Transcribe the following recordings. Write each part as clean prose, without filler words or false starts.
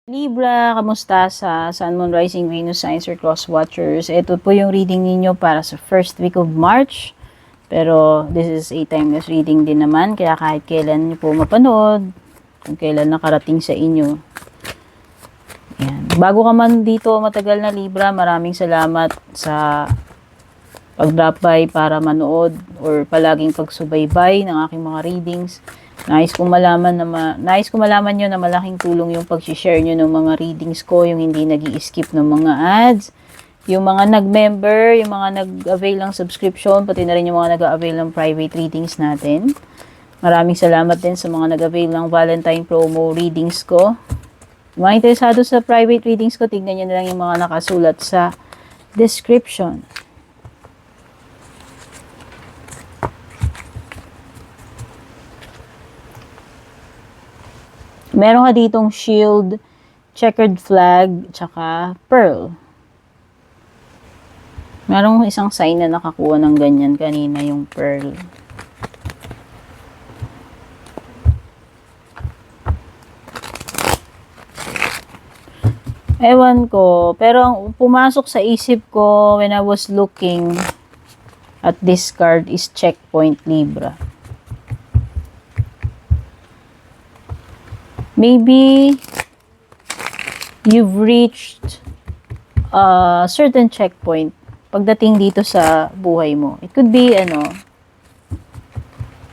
Libra, kamusta sa Sun, Moon, Rising, Venus, Signs, or Cross Watchers? Ito po yung reading ninyo para sa first week of March. Pero this is a timeless reading din naman, kaya kahit kailan nyo po mapanood, kung kailan nakarating sa inyo. Yan. Bago ka man dito matagal na Libra, maraming salamat sa pag-drop by para manood or palaging pagsubaybay ng aking mga readings. Nais kong malaman nyo na malaking tulong yung pag-share nyo ng mga readings ko, yung hindi nag-i-skip ng mga ads, yung mga nag-member, yung mga nag-avail ng subscription, pati na rin yung mga nag-avail ng private readings natin. Maraming salamat din sa mga nag-avail ng Valentine promo readings ko. Mga interesado sa private readings ko, tignan nyo na lang yung mga nakasulat sa description. Meron ka ditong shield, checkered flag, tsaka pearl. Merong isang sign na nakakuha ng ganyan kanina, yung pearl. Ewan ko, pero ang pumasok sa isip ko when I was looking at this card is checkpoint Libra. Maybe you've reached a certain checkpoint pagdating dito sa buhay mo. It could be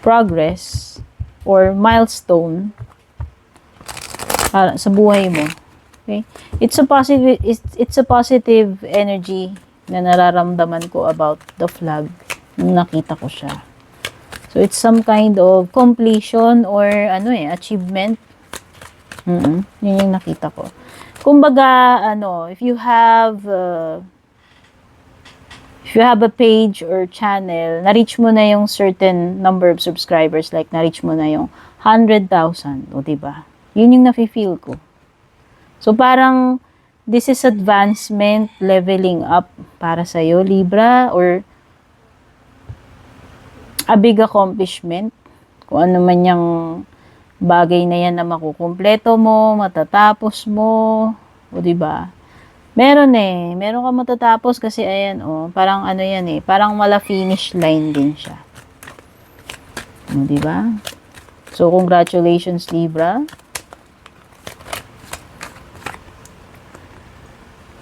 progress or milestone sa buhay mo. Okay? It's a positive energy na nararamdaman ko about the flag nung nakita ko siya. So it's some kind of completion or achievement. Yun yung nakita ko. Kumbaga, if you have a page or channel, na-reach mo na yung certain number of subscribers, like na-reach mo na yung 100,000, o diba? Yun yung nafe-feel ko. So parang, this is advancement, leveling up para sa'yo, Libra, or a big accomplishment, kung ano man yung bagay na yan na makukumpleto mo, matatapos mo, o diba? Meron ka matatapos kasi ayan parang parang mala finish line din siya. O diba? So congratulations Libra.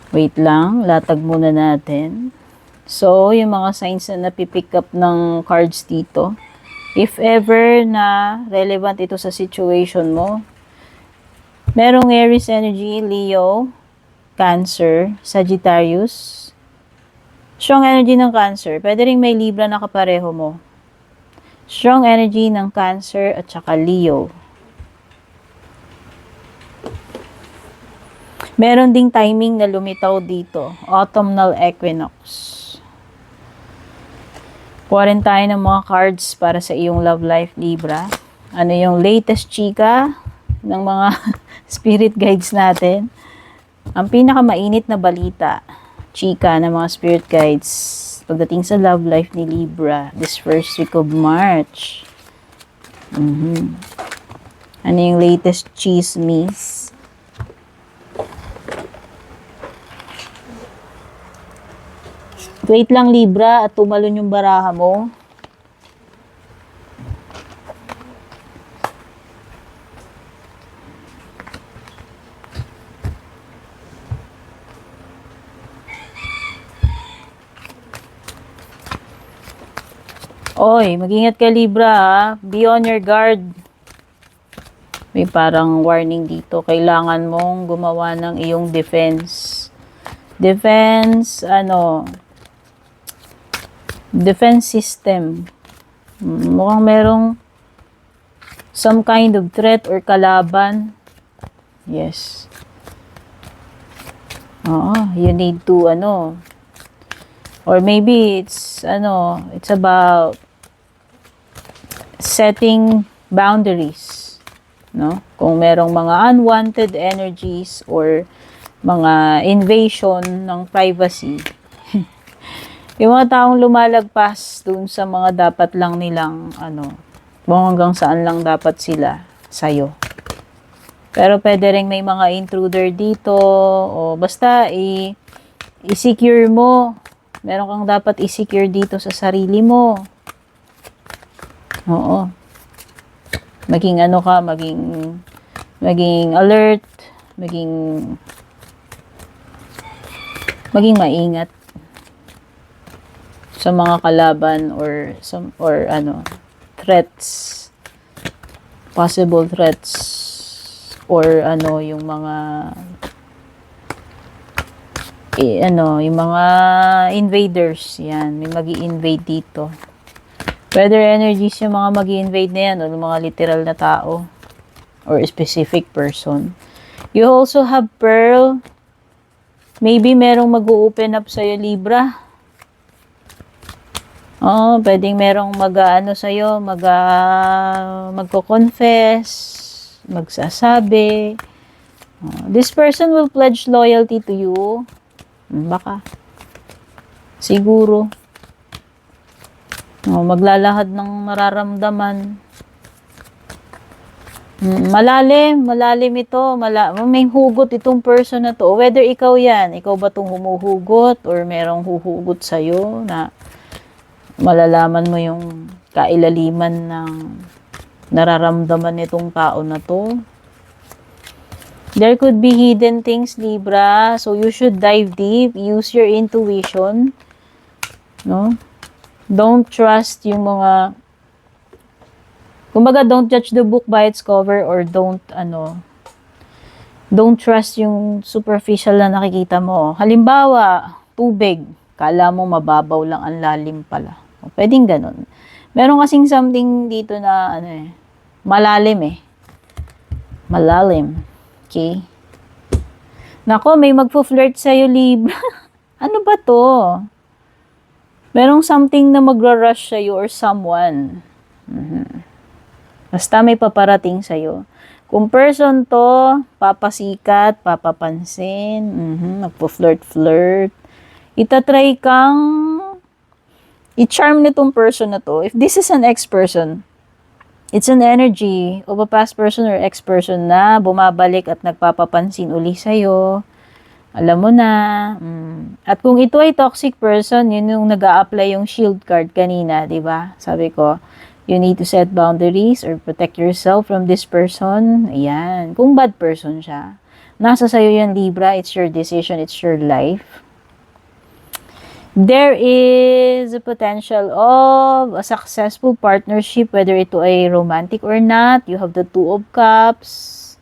Wait lang, latag muna natin. So yung mga signs na napipick up ng cards dito, if ever na relevant ito sa situation mo, merong Aries energy, Leo, Cancer, Sagittarius. Strong energy ng Cancer. Pwede rin may Libra na kapareho mo. Strong energy ng Cancer at saka Leo. Meron ding timing na lumitaw dito. Autumnal equinox. Kuha rin tayo ng mga cards para sa iyong love life, Libra. Ano yung latest chika ng mga spirit guides natin? Ang pinakamainit na balita, chika ng mga spirit guides pagdating sa love life ni Libra this first week of March. Ano yung latest chismis? Wait lang Libra at tumalon yung baraha mo. Oy, mag-ingat ka Libra ha. Be on your guard. May parang warning dito. Kailangan mong gumawa ng iyong defense. Defense system. Mukhang merong some kind of threat or kalaban. Yes. You need to or maybe it's about setting boundaries, no? Kung merong mga unwanted energies or mga invasion ng privacy. Yung mga taong lumalagpas dun sa mga dapat lang nilang kung hanggang saan lang dapat sila sa'yo. Pero pwede rin may mga intruder dito. O basta i-secure mo. Meron kang dapat i-secure dito sa sarili mo. Oo. Maging ano ka, maging alert, maging maingat sa mga kalaban or threats, possible threats, or yung mga yung mga invaders. Yan, may magi-invade dito. Whether energies yung mga magi-invade na yan o yung mga literal na tao or specific person. You also have Pearl. Maybe merong mag-open up sa'yo, Libra. Pwedeng merong sa'yo, magko-confess, magsasabi. This person will pledge loyalty to you. Baka. Siguro. Maglalahad ng mararamdaman. Malalim ito. May hugot itong person na to. Whether ikaw yan, ikaw ba itong humuhugot or merong huhugot sa'yo na malalaman mo yung kailaliman ng nararamdaman nitong tao na to. There could be hidden things, Libra. So you should dive deep. Use your intuition. No? Don't trust yung mga... Kumbaga, don't judge the book by its cover or don't trust yung superficial na nakikita mo. Halimbawa, tubig. Kala mo mababaw lang, ang lalim pala. Pwedeng ganun. Meron kasing something dito na malalim Malalim. Okay? Nako, may magpo-flirt sa'yo, Libra. Ano ba to? Merong something na magra-rush sa'yo or someone. Basta may paparating sa'yo. Kung person to, papasikat, papapansin, magpo-flirt-flirt. Itatry kang i-charm nitong person na to. If this is an ex-person, it's an energy of a past person or ex-person na bumabalik at nagpapapansin uli sa'yo. Alam mo na. At kung ito ay toxic person, yun yung nag-a-apply yung shield card kanina, di ba? Sabi ko, you need to set boundaries or protect yourself from this person. Ayan. Kung bad person siya, nasa sayo yan, Libra. It's your decision. It's your life. There is a potential of a successful partnership, whether ito ay romantic or not. You have the Two of Cups.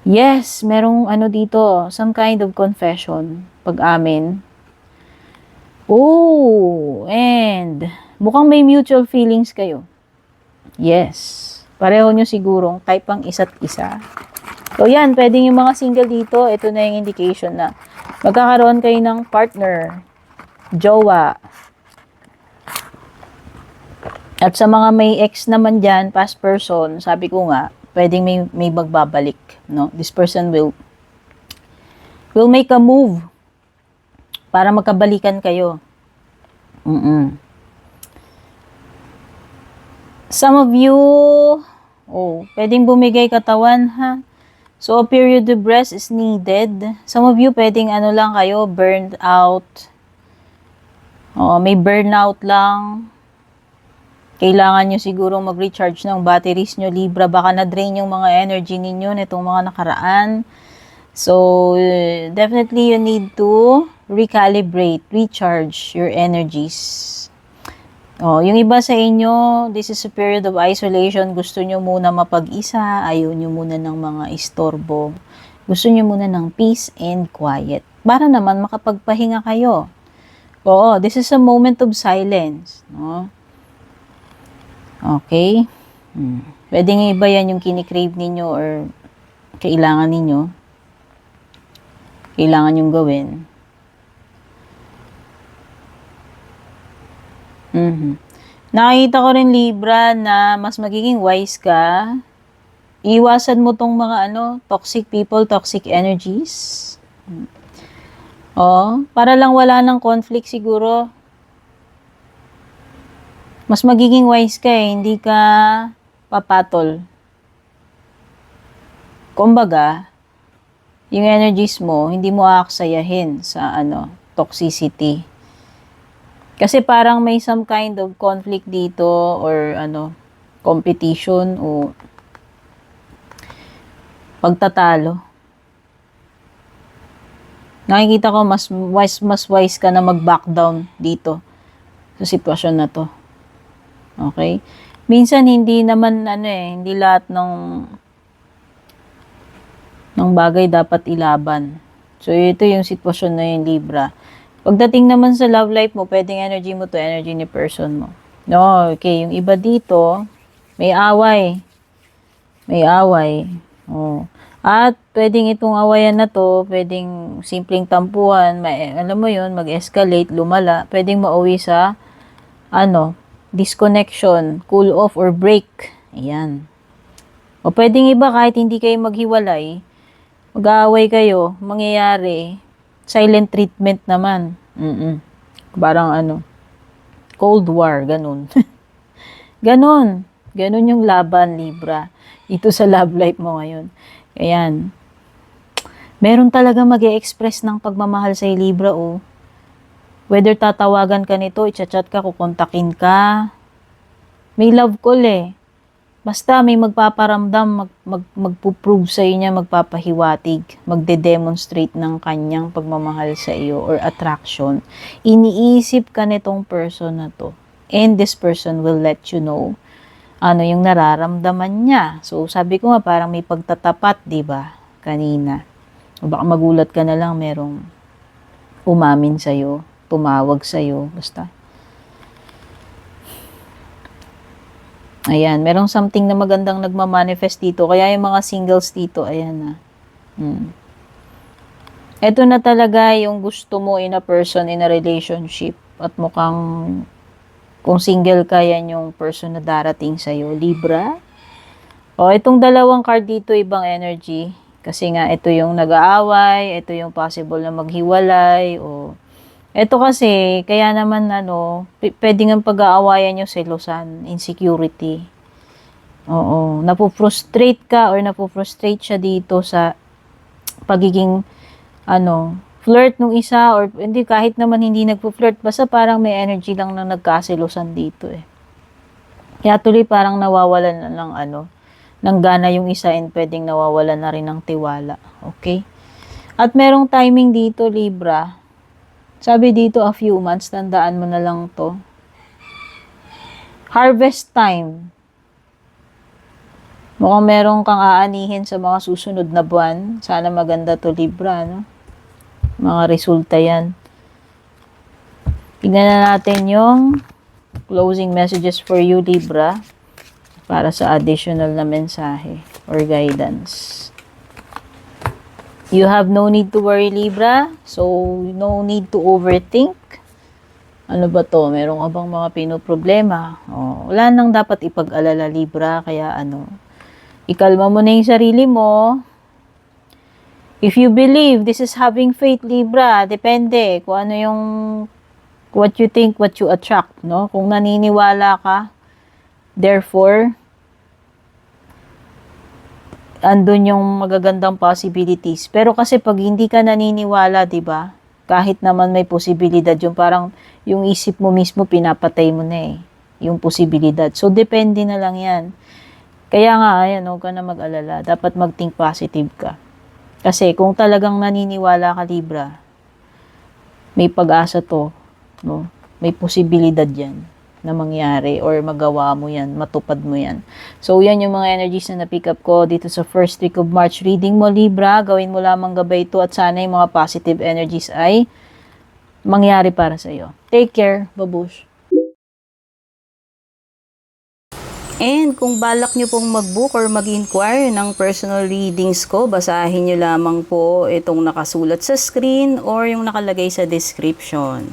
Yes, merong dito, some kind of confession, pag-amin. And mukhang may mutual feelings kayo. Yes. Pareho nyo sigurong type ang isa't isa. So yan, pwedeng yung mga single dito, ito na yung indication na magkakaroon kayo ng partner, jowa. At sa mga may ex naman dyan, past person, sabi ko nga, pwedeng may magbabalik, no? This person will make a move para magkabalikan kayo. Some of you, pwedeng bumigay katawan, ha? So, a period of rest is needed. Some of you, pwedeng lang kayo, burned out. May burnout lang. Kailangan nyo siguro mag-recharge ng batteries nyo, Libra. Baka na-drain yung mga energy ninyo nitong mga nakaraan. So, definitely you need to recalibrate, recharge your energies. Yung iba sa inyo, this is a period of isolation. Gusto nyo muna mapag-isa. Ayaw nyo muna ng mga istorbo. Gusto nyo muna ng peace and quiet. Para naman makapagpahinga kayo. This is a moment of silence. No? Okay? Pwedeng iba yan yung kinikrave ninyo or kailangan ninyo. Kailangan yung gawin. Nakita ko rin, Libra, na mas magiging wise ka. Iwasan mo tong mga toxic people, toxic energies. Para lang wala ng conflict siguro. Mas magiging wise ka hindi ka papatol. kumbaga, yung energies mo, hindi mo aaksayahin sa toxicity. Kasi parang may some kind of conflict dito or competition o pagtatalo. Nakikita ko mas wise ka na mag-back down dito sa sitwasyon na to. Okay? Minsan hindi naman hindi lahat ng bagay dapat ilaban. So ito yung sitwasyon na yung Libra. Pagdating naman sa love life mo, pwedeng energy mo to, energy ni person mo. No, okay, yung iba dito, may away. May away. Oh. At pwedeng itong awayan na to, pwedeng simpleng tampuhan, alam mo yun, mag-escalate, lumala, pwedeng mauwi sa, disconnection, cool off, or break. Ayan. O pwedeng iba, kahit hindi kayo maghiwalay, mag-aaway kayo, mangyayari, silent treatment naman. Parang Cold War, ganun. Ganun. Ganun yung laban, Libra. Ito sa love life mo ngayon. Ayan. Meron talaga mag-e-express ng pagmamahal sa Libra, oh. Whether tatawagan ka nito, i-chat ka, kukontakin ka. May love call, eh. Basta may magpaparamdam, magpuprove sa iyo niya, magpapahiwatig, magde-demonstrate ng kanyang pagmamahal sa iyo or attraction. Iniisip ka nitong person na to. And this person will let you know ano yung nararamdaman niya. So, sabi ko nga, parang may pagtatapat, di ba? Kanina. O baka magulat ka na lang, merong umamin sa'yo, tumawag sa'yo, basta. Ayan, merong something na magandang nagmamanifest dito. Kaya yung mga singles dito, ayan na. Ito na talaga yung gusto mo in a person, in a relationship. At mukhang kung single ka, yan yung person na darating sa'yo. Libra. O, itong dalawang card dito, ibang energy. Kasi nga, ito yung nag-aaway, ito yung possible na maghiwalay, o ito kasi, kaya naman pwede nga pag-aawayan yung selosan, insecurity. Oo, napufrustrate ka or napufrustrate siya dito sa pagiging, flirt nung isa or hindi, kahit naman hindi nagpo-flirt, basta parang may energy lang na nagkaselosan dito eh. Kaya tuloy parang nawawalan na ng gana yung isa and pwedeng nawawalan na rin ng tiwala. Okay? At merong timing dito, Libra. Sabi dito, a few months, tandaan mo na lang to. Harvest time. Mukhang meron kang aanihin sa mga susunod na buwan. Sana maganda to, Libra, Mga resulta yan. Tignan na natin yung closing messages for you, Libra, para sa additional na mensahe or guidance. You have no need to worry, Libra. So, no need to overthink. Ano ba to? Meron ka bang mga pinoproblema? Wala nang dapat ipag-alala, Libra. Kaya ikalma mo na yung sarili mo. If you believe, this is having faith, Libra. Depende kung ano yung what you think, what you attract, Kung naniniwala ka, therefore, andun yung magagandang possibilities. Pero kasi pag hindi ka naniniwala, 'di ba? Kahit naman may posibilidad, yung parang yung isip mo mismo pinapatay mo na yung posibilidad. So depende na lang 'yan. Kaya nga, ayan, huwag ka na mag-alala. Dapat mag-think positive ka. Kasi kung talagang naniniwala ka, Libra, may pag-asa to, May posibilidad 'yan na mangyari or magawa mo yan, matupad mo yan. So, yan yung mga energies na na-pick up ko dito sa first week of March reading mo, Libra. Gawin mo lamang gabay ito at sana yung mga positive energies ay mangyari para sa iyo. Take care. Babush. And kung balak nyo pong mag-book or mag-inquire ng personal readings ko, basahin nyo lamang po itong nakasulat sa screen or yung nakalagay sa description.